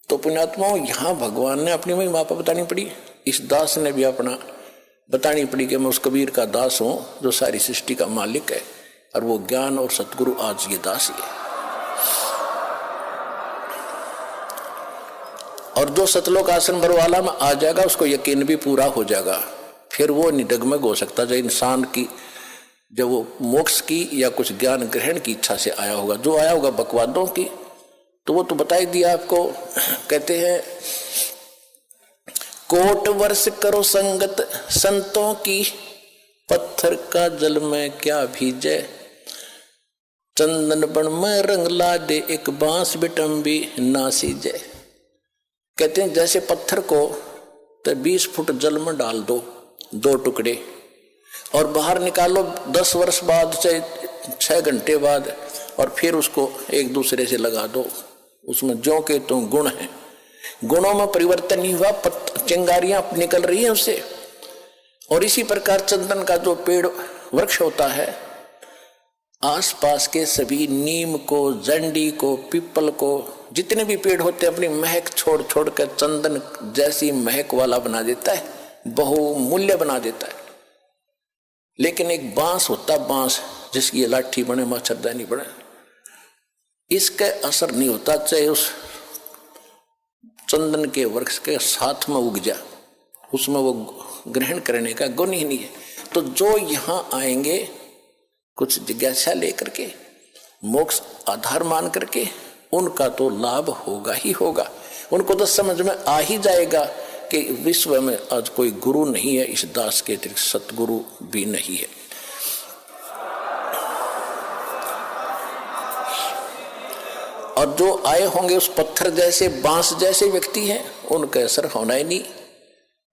तो पुण्यात्माओं, यहाँ भगवान ने अपनी महिमा बतानी पड़ी, इस दास ने भी अपना बतानी पड़ी कि मैं उस कबीर का दास हूं जो सारी सृष्टि का मालिक है, और वो ज्ञान और सतगुरु आज ये दास ही है। और जो सतलोक आसन भरवाला में आ जाएगा उसको यकीन भी पूरा हो जाएगा, फिर वो निडगमग हो सकता जो इंसान की, जब वो मोक्ष की या कुछ ज्ञान ग्रहण की इच्छा से आया होगा। जो आया होगा बकवादों की, तो वो तो बता ही दिया आपको। कहते हैं कोट वर्ष करो संगत संतों की, पत्थर का जल में क्या भीजे, चंदन बन में रंग ला दे एक बांस बिटम्बी ना सीजे। कहते हैं जैसे पत्थर को तो 20 फुट जल में डाल दो, 2 टुकड़े, और बाहर निकालो 10 वर्ष बाद, चाहे 6 घंटे बाद, और फिर उसको एक दूसरे से लगा दो। उसमें जो के तो गुण है, गुणों में परिवर्तन नहीं हुआ, चिंगारियां निकल रही है उससे। और इसी प्रकार चंदन का जो पेड़ वृक्ष होता है, आसपास के सभी नीम को, जंडी को, पीपल को, जितने भी पेड़ होते हैं अपनी महक छोड़ छोड़ कर चंदन जैसी महक वाला बना देता है, बहुमूल्य बना देता है। लेकिन एक बांस होता, बांस जिसकी लाठी बने, मच्छरदानी बने, इसका असर नहीं होता, चाहे उस चंदन के वृक्ष के साथ में उग जा, उसमें वो ग्रहण करने का गुण ही नहीं है। तो जो यहाँ आएंगे कुछ जिज्ञासा लेकर के, मोक्ष आधार मान करके, उनका तो लाभ होगा ही होगा। उनको तो समझ में आ ही जाएगा कि विश्व में आज कोई गुरु नहीं है, इस दास के अतिरिक्त सतगुरु भी नहीं है। और जो आए होंगे उस पत्थर जैसे, बांस जैसे व्यक्ति हैं, उनका असर होना ही नहीं।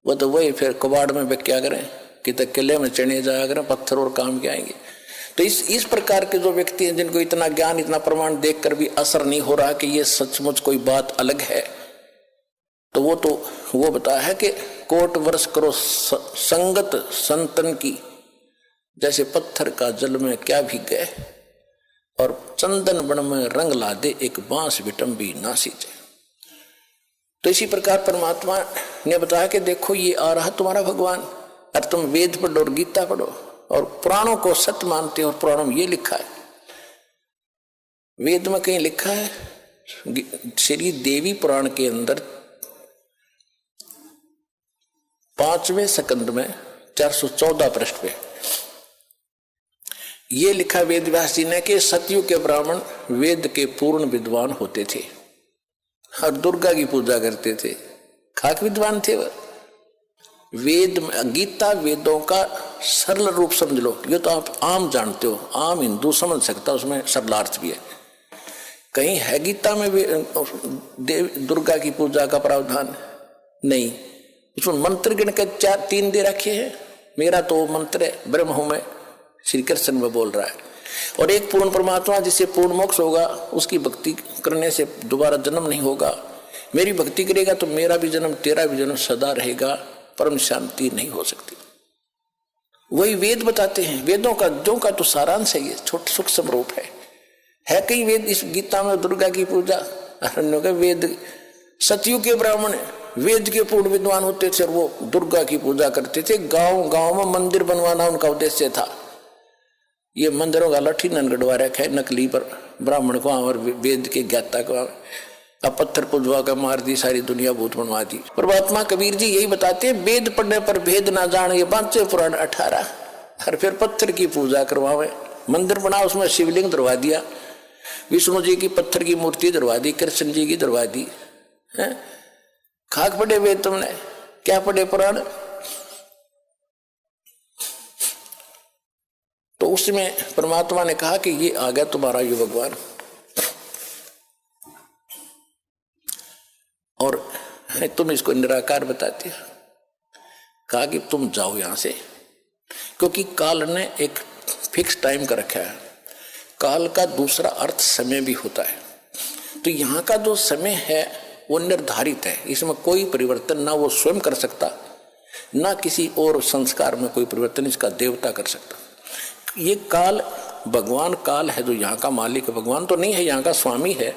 वो तो वही फिर कबाड़ में वे क्या करें, कि तो किले में चढ़े जाया करें, पत्थर और काम के आएंगे। तो इस प्रकार के जो व्यक्ति हैं, जिनको इतना ज्ञान, इतना प्रमाण देखकर भी असर नहीं हो रहा कि ये सचमुच कोई बात अलग है, तो वो बताया है कि कोट वर्ष करो संगत संतन की, जैसे पत्थर का जल में क्या भीग गए, और चंदन बन में रंग ला दे एक बांस विटम्बी ना सींचे। तो इसी प्रकार परमात्मा ने बताया कि देखो ये आ रहा तुम्हारा भगवान, और तुम वेद पढ़ो और गीता पढ़ो और पुराणों को सत्य मानते हो। और पुराणों में ये लिखा है, वेद में कहीं लिखा है, श्री देवी पुराण के अंदर 5वें स्कंद में 414 पृष्ठ पे ये लिखा वेद व्यास जी ने कि सतयुग के ब्राह्मण वेद के पूर्ण विद्वान होते थे और दुर्गा की पूजा करते थे, खाक विद्वान थे वह। वेद गीता वेदों का सरल रूप समझ लो, ये तो आप आम जानते हो, आम हिंदू समझ सकता, उसमें सरलार्थ भी है। कहीं है गीता में दुर्गा की पूजा का प्रावधान? नहीं। उसमें मंत्र गिन के 3 दे रखे हैं। मेरा तो मंत्र है, ब्रह्म हूं मैं, श्री कृष्ण में बोल रहा है। और एक पूर्ण परमात्मा जिससे पूर्ण मोक्ष होगा, उसकी भक्ति करने से दोबारा जन्म नहीं होगा। मेरी भक्ति करेगा तो मेरा भी जन्म तेरा भी जन्म सदा रहेगा, परम शांति नहीं हो सकती। वही वेद बताते हैं। वेदों का जो का तो सारांश है, ये छोटा सूक्ष्म रूप है कई वेद इस गीता में दुर्गा की पूजा। वेद सतयुग के ब्राह्मण वेद के पूर्ण विद्वान होते थे और वो दुर्गा की पूजा करते थे। गांव गांव में मंदिर बनवाना उनका उद्देश्य था। ये मंदिरों का लठी ननगढ़वा रखा है नकली पर ब्राह्मण को और वेद के ज्ञाता को, अब पत्थर पुजवा कर मार दी, सारी दुनिया भूत बनवा दी। परमात्मा कबीर जी यही बताते हैं, वेद पढ़ने पर भेद ना जान, ये 5 पुराण 18। और फिर पत्थर की पूजा करवावे, मंदिर बना, उसमें शिवलिंग दरवा दिया, विष्णु जी की पत्थर की मूर्ति दरवा दी, कृष्ण जी की दरवा दी। खाक पढ़े वेद तुमने, क्या पढ़े पुराण? तो उसमें परमात्मा ने कहा कि ये आ गया तुम्हारा ये भगवान, और तुम इसको निराकार बताते हो। कहा कि तुम जाओ यहां से, क्योंकि काल ने एक फिक्स टाइम का रखा है। काल का दूसरा अर्थ समय भी होता है। तो यहाँ का जो समय है वो निर्धारित है, इसमें कोई परिवर्तन ना वो स्वयं कर सकता, ना किसी और संस्कार में कोई परिवर्तन इसका देवता कर सकता। ये काल भगवान काल है, जो यहाँ का मालिक है, भगवान तो नहीं है, यहाँ का स्वामी है।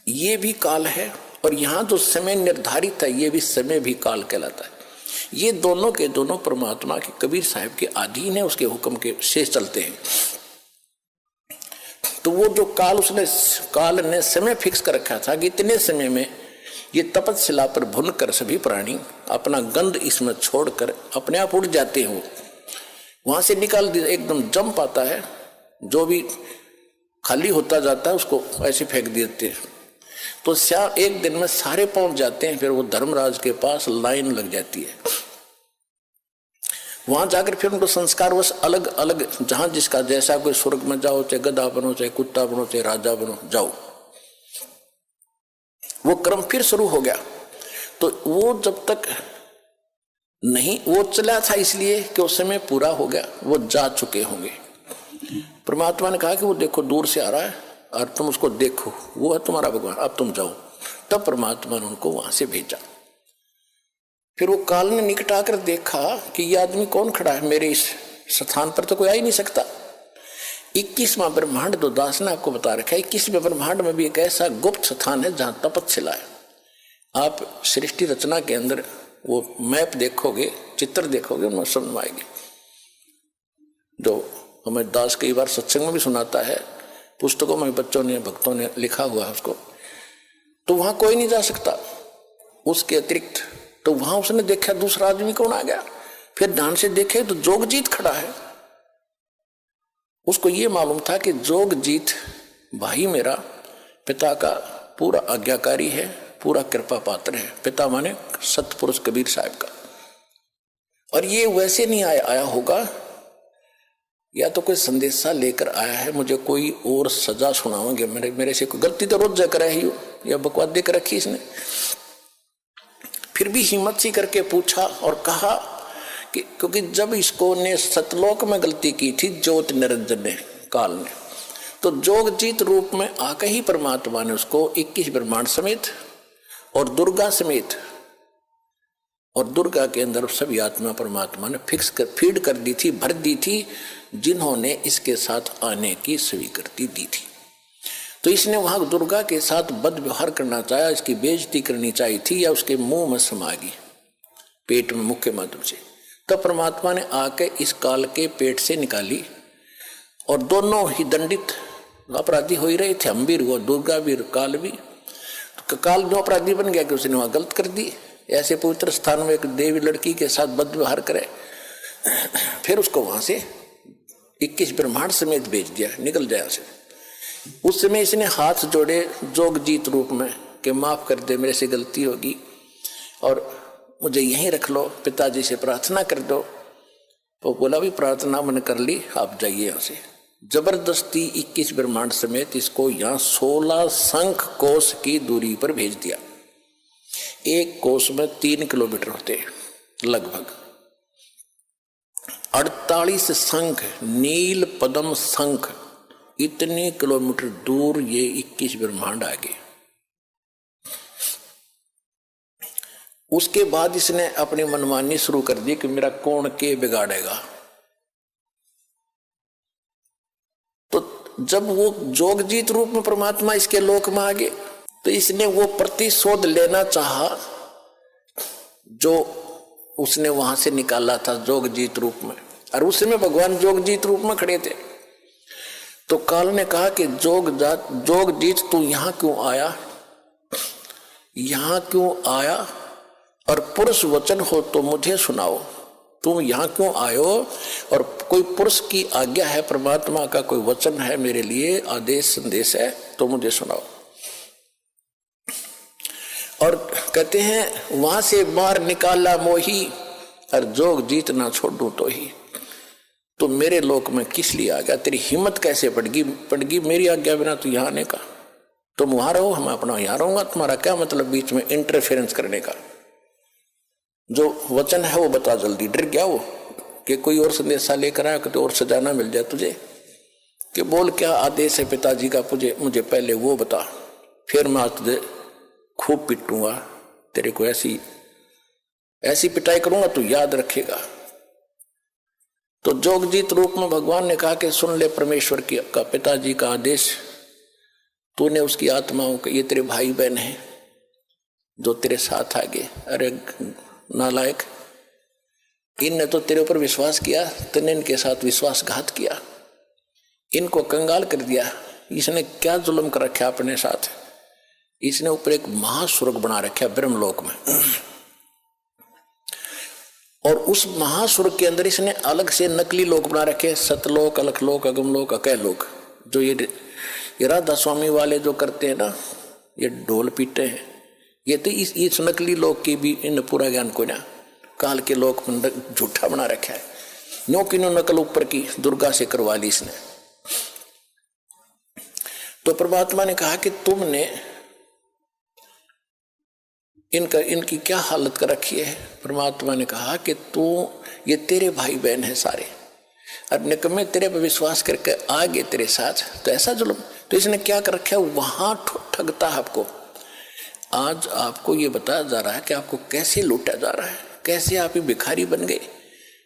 ये भी काल है, और यहाँ जो समय निर्धारित है ये भी समय भी काल कहलाता है। ये दोनों के दोनों परमात्मा के कबीर साहब के अधीन है, उसके हुक्म के से चलते हैं। तो वो जो काल ने समय फिक्स कर रखा था कि इतने समय में ये तपतशिला पर भुनकर सभी प्राणी अपना गंध इसमें छोड़कर अपने आप उड़ जाते हो, वहां से निकाल दिया, एकदम जंप आता है, जो भी खाली होता जाता है उसको ऐसे फेंक देते हैं। तो एक दिन में सारे पहुंच जाते हैं। फिर वो धर्मराज के पास लाइन लग जाती है, वहां जाकर फिर उनको संस्कार वश अलग अलग, जहां जिसका जैसा, कोई स्वर्ग में जाओ, चाहे गधा बनो, चाहे कुत्ता बनो, चाहे राजा बनो, जाओ। वो क्रम फिर शुरू हो गया। तो वो जब तक नहीं, वो चला था इसलिए कि उस समय पूरा हो गया, वो जा चुके होंगे। परमात्मा ने कहा कि वो देखो दूर से आ रहा है और तुम उसको देखो, वो है तुम्हारा भगवान, अब तुम जाओ। तब परमात्मा ने उनको वहां से भेजा। फिर वो काल ने निकट आकर देखा कि ये आदमी कौन खड़ा है, मेरे इस स्थान पर तो कोई आ ही नहीं सकता। 21वां ब्रह्मांड तो दास ने आपको बता रखा है। 21वें ब्रह्मांड में भी एक ऐसा गुप्त स्थान है जहां तपतशिला है। आप सृष्टि रचना के अंदर वो मैप देखोगे, चित्र देखोगे, उनमें समझ में आएगी। जो हमें दास कई बार सत्संग में भी सुनाता है, पुस्तकों में बच्चों ने, भक्तों ने लिखा हुआ है उसको। तो वहां कोई नहीं जा सकता उसके अतिरिक्त। तो वहां उसने देखा दूसरा आदमी कौन आ गया। फिर ध्यान से देखे तो जोगजीत खड़ा है। उसको ये मालूम था कि जोगजीत भाई मेरा पिता का पूरा आज्ञाकारी है, पूरा कृपा पात्र है। पिता माने सतपुरुष कबीर साहब का। और ये वैसे नहीं आया होगा, या तो कोई संदेशा लेकर आया है, मुझे कोई और सजा सुनाओगे, मेरे से कोई गलती तो रोज कर ही हो, या बकवाद देकर रखी इसने। फिर भी हिम्मत सी करके पूछा और कहा कि क्योंकि जब इसको ने सतलोक में गलती की थी ज्योति निरंजन ने, काल ने, तो जोगजीत रूप में आकर ही परमात्मा ने उसको 21 ब्रह्मांड समेत और दुर्गा समेत, और दुर्गा के अंदर सभी आत्मा परमात्मा ने फीड कर दी थी, भर दी थी, जिन्होंने इसके साथ आने की स्वीकृति दी थी। तो इसने वहां दुर्गा के साथ बद व्यवहार करना चाहा, इसकी बेइज्जती करनी चाहिए थी, या उसके मुंह में समा गई पेट में मुख के माध्यम से। तब परमात्मा ने आके इस काल के पेट से निकाली, और दोनों ही दंडित अपराधी हो ही रहे थे, हम भी, वो दुर्गा भी, काल भी। तो काल जो अपराधी बन गया कि उसने वहां गलत कर दी। ऐसे पवित्र स्थान में एक देवी लड़की के साथ बद व्यवहार करे, फिर उसको वहां से 21 ब्रह्मांड समेत भेज दिया, निकल जाए से। उस समय इसने हाथ जोड़े जोगजीत रूप में कि माफ कर दे, मेरे से गलती होगी और मुझे यहीं रख लो, पिताजी से प्रार्थना कर दो। तो बोला भी प्रार्थना मैंने कर ली, आप जाइए यहाँ से। जबरदस्ती 21 ब्रह्मांड समेत इसको यहाँ 16 शंख कोस की दूरी पर भेज दिया। एक कोस में 3 किलोमीटर होते लगभग। 48 शंख, नील पद्म शंख, इतने किलोमीटर दूर ये 21 ब्रह्मांड आगे। उसके बाद इसने अपनी मनमानी शुरू कर दी कि मेरा कौन के बिगाड़ेगा। तो जब वो जोगजीत रूप में परमात्मा इसके लोक में आ गए, तो इसने वो प्रतिशोध लेना चाहा जो उसने वहां से निकाला था जोगजीत रूप में। और उस समय भगवान जोगजीत रूप में खड़े थे। तो काल ने कहा कि जोगजीत तू यहां क्यों आया, यहां क्यों आया, और पुरुष वचन हो तो मुझे सुनाओ। तुम यहां क्यों आयो, और कोई पुरुष की आज्ञा है, परमात्मा का कोई वचन है मेरे लिए, आदेश संदेश है, तो मुझे सुनाओ। और कहते हैं वहां से बाहर निकाला मोही, और जोगजीत ना छोड़ू तो ही। तो मेरे लोक में किस लिए आ गया, तेरी हिम्मत कैसे पड़गी मेरी आज्ञा बिना तू यहाँ आने का। तुम वहां रहो, मैं अपना यहाँ रहूंगा, तुम्हारा क्या मतलब बीच में इंटरफेरेंस करने का। जो वचन है वो बता जल्दी। डर गया वो कि कोई और संदेशा लेकर आया कि और सजाना मिल जाए तुझे, कि बोल क्या आदेश है पिताजी का, मुझे पहले वो बता, फिर मैं तुझे खूब पिटूंगा, तेरे को ऐसी पिटाई करूंगा तू याद रखेगा। तो जोगजीत रूप में भगवान ने कहा कि सुन ले परमेश्वर का पिताजी का आदेश, तूने उसकी आत्माओं को, ये तेरे भाई बहन हैं जो तेरे साथ आ गए, अरे नालायक, इनने तो तेरे ऊपर विश्वास किया, तूने इनके साथ विश्वासघात किया, इनको कंगाल कर दिया। इसने क्या जुल्म कर रखा अपने साथ, इसने ऊपर एक महास्वर्ग बना रखा ब्रह्मलोक में, और उस महास्वर्ग के अंदर इसने अलग से नकली लोक बना रखे, सतलोक, अलखलोक, अगमलोक, अकैलोक। जो ये राधा स्वामी वाले जो करते हैं ना, ये ढोल पीटे हैं, ये तो इस नकली लोक की भी इन पूरा ज्ञान को ना काल के लोक में झूठा बना रखा है। नो की नो नकल ऊपर की दुर्गा से करवा ली इसने। तो परमात्मा ने कहा कि तुमने इनकी क्या हालत कर रखी है। परमात्मा ने कहा कि तू, ये तेरे भाई बहन है सारे, और निकम्मे तेरे पर विश्वास करके आ गए तेरे साथ, तो ऐसा जुल्म। तो इसने क्या कर रखा है, वहां ठगता है आपको। आज आपको ये बताया जा रहा है कि आपको कैसे लूटा जा रहा है, कैसे आप ही भिखारी बन गए।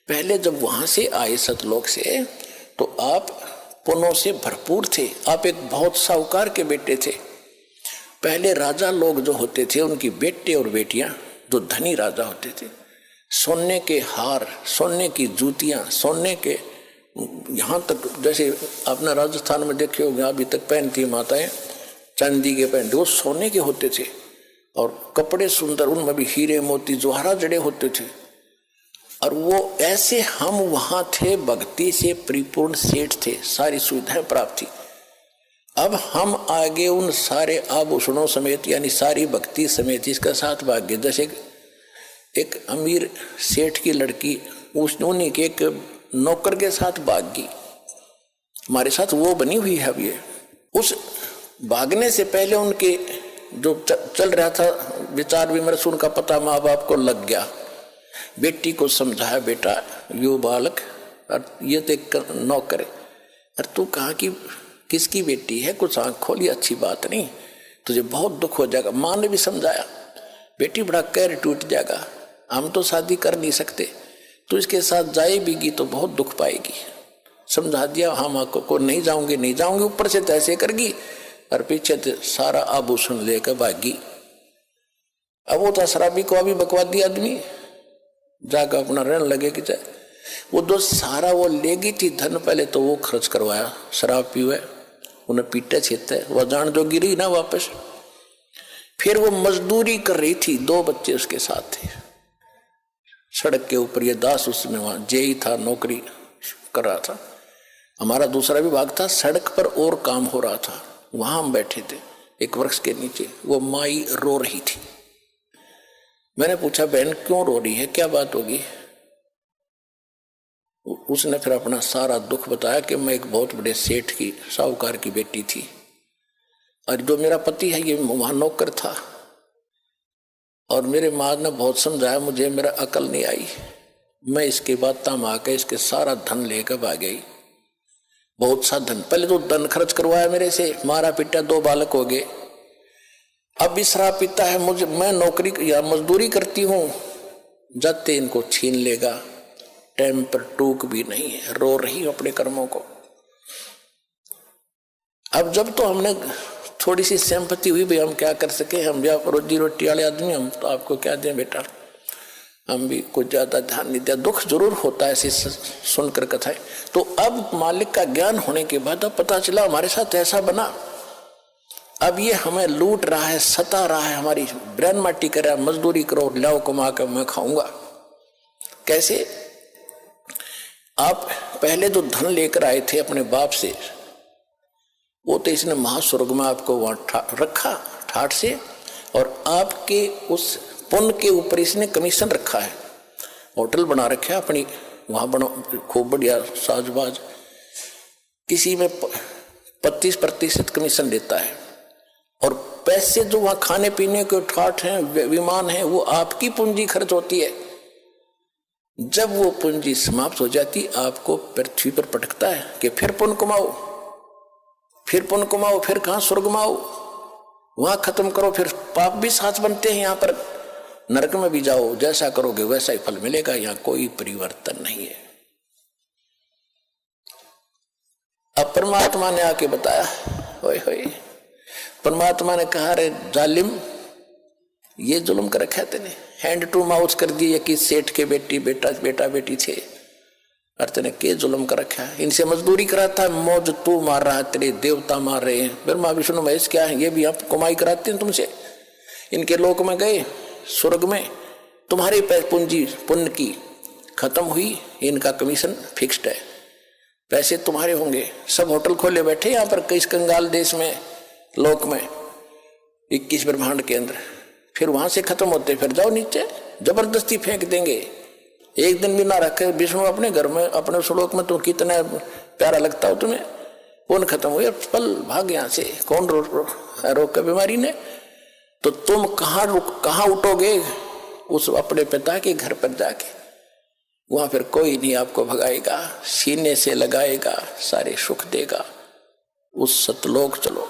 पहले जब वहां से आए सतलोक से, तो आप पुण्यों से भरपूर थे, आप एक बहुत साहूकार के बेटे थे। पहले राजा लोग जो होते थे, उनकी बेटे और बेटियां जो धनी राजा होते थे, सोने के हार, सोने की जूतियां, सोने के, यहाँ तक जैसे अपना राजस्थान में देखे होंगे अभी तक पहनती माताएं चांदी के पहनते, वो सोने के होते थे, और कपड़े सुंदर, उनमें भी हीरे मोती जवाहरात जड़े होते थे। और वो ऐसे हम वहां थे, भक्ति से परिपूर्ण सेठ थे, सारी सुविधाएं प्राप्त थी। अब हम आगे उन सारे आभूषणों समेत, यानी सारी भक्ति समेत इसका साथ भाग्य, जैसे एक अमीर सेठ की लड़की उन्हीं के एक नौकर के साथ भाग गई, हमारे साथ वो बनी हुई है। अब ये उस भागने से पहले उनके जो चल रहा था विचार विमर्श, उनका पता माँ बाप को लग गया। बेटी को समझाया, बेटा यो बालक, और ये तो एक नौकर है, और तू कहाँ की किसकी बेटी है, कुछ आंख खोली, अच्छी बात नहीं, तुझे बहुत दुख हो जाएगा। माँ ने भी समझाया, बेटी बड़ा कैर टूट जाएगा, हम तो शादी कर नहीं सकते, तो इसके साथ जाएगी तो बहुत दुख पाएगी। समझा दिया, हाँ माँ को नहीं जाऊंगी, नहीं जाऊंगी, ऊपर से तो ऐसे करगी, और पीछे तो सारा आभूषण लेकर भागी। अब वो तो शराबी को अभी बकवादी आदमी जाकर अपना रहने लगे कि चाहे वो दो सारा वो लेगी थी धन, पहले तो वो खर्च करवाया, शराब पीवे, उन्हें पीटे छेते, वह जान जो गिरी ना वापस। फिर वो मजदूरी कर रही थी, 2 बच्चे उसके साथ थे, सड़क के ऊपर। ये दास उसमें वहां जेई था, नौकरी कर रहा था। हमारा दूसरा विभाग था, सड़क पर और काम हो रहा था, वहां हम बैठे थे एक वृक्ष के नीचे। वो माई रो रही थी। मैंने पूछा, बहन क्यों रो रही है, क्या बात होगी? उसने फिर अपना सारा दुख बताया कि मैं एक बहुत बड़े सेठ की, साहूकार की बेटी थी, और जो मेरा पति है ये वहां नौकर था, और मेरे माँ ने बहुत समझाया मुझे, मेरा अकल नहीं आई, मैं इसके बाद तम आकर इसके सारा धन लेकर भाग गई। बहुत सा धन, पहले तो धन खर्च करवाया मेरे से, मारा पीटा, 2 बालक हो गए। अब भी शराब पीता है मुझे, मैं नौकरी या मजदूरी करती हूं, जाते इनको छीन लेगा, टाइम पर टूक भी नहीं है, रो रही हूं अपने कर्मों को। अब जब तो हमने थोड़ी सी सहमति हुई, भाई हम क्या कर सके, हम या रोजी रोटी वाले आदमी, हम तो आपको क्या दें बेटा, हम भी कुछ ज्यादा ध्यान नहीं दिया। दुख जरूर होता है ऐसी सुनकर कथाएं। तो अब मालिक का ज्ञान होने के बाद अब पता चला हमारे साथ ऐसा बना, अब ये हमें लूट रहा है, सता रहा है, हमारी ब्रेन माटी कर रहा है, मजदूरी करो, लाओ कमा कर मैं खाऊंगा। कैसे? आप पहले जो धन लेकर आए थे अपने बाप से, वो तो इसने महास्वर्ग में आपको वहां रखा ठाठ से, और आपके उस पुण्य के ऊपर इसने कमीशन रखा है, होटल बना रखा है अपनी, वहां बना खूब बढ़िया साजबाज, किसी में 25% कमीशन देता है, और पैसे जो वहां खाने पीने के ठाठ हैं, विमान है, वो आपकी पूंजी खर्च होती है। जब वो पूंजी समाप्त हो जाती, आपको पृथ्वी पर पटकता है कि फिर पुण्य कमाओ, फिर पुण्य कमाओ, फिर कहां स्वर्ग में आओ, वहां खत्म करो, फिर पाप भी साथ बनते हैं, यहां पर नरक में भी जाओ, जैसा करोगे वैसा ही फल मिलेगा, यहां कोई परिवर्तन नहीं है। अब परमात्मा ने आके बताया, होय होय, परमात्मा ने कहा, रे जालिम, ये जुल्म कर रखा तेने, हैंड टू माउथ कर दिए कि सेठ के बेटी बेटा बेटी थे, और तेने के जुल्म कर रखा है। इनसे मजदूरी कराता है, मौज तू मार रहा है, तेरे देवता मार रहे हैं, ब्रह्मा विष्णु महेश क्या है, ये भी आप कमाई कराते हैं तुमसे। इनके लोक में गए, स्वर्ग में तुम्हारी पूंजी पुण्य की खत्म हुई, इनका कमीशन फिक्स्ड है, पैसे तुम्हारे होंगे। सब होटल खोले बैठे यहाँ पर किस कंगाल देश में, लोक में, 21 ब्रह्मांड के अंदर। फिर वहां से खत्म होते फिर जाओ नीचे, जबरदस्ती फेंक देंगे। एक दिन भी ना रखे विष्णु अपने घर में, अपने श्लोक में, तो कितना प्यारा लगता हो तुम्हें। पुण्य खत्म हुए, पल भाग यहाँ से, कौन रोक का बीमारी ने। तो तुम कहाँ उठोगे, उस अपने पिता के घर पर जाके, वहां फिर कोई नहीं आपको भगाएगा, सीने से लगाएगा, सारे सुख देगा। उस सतलोक चलो।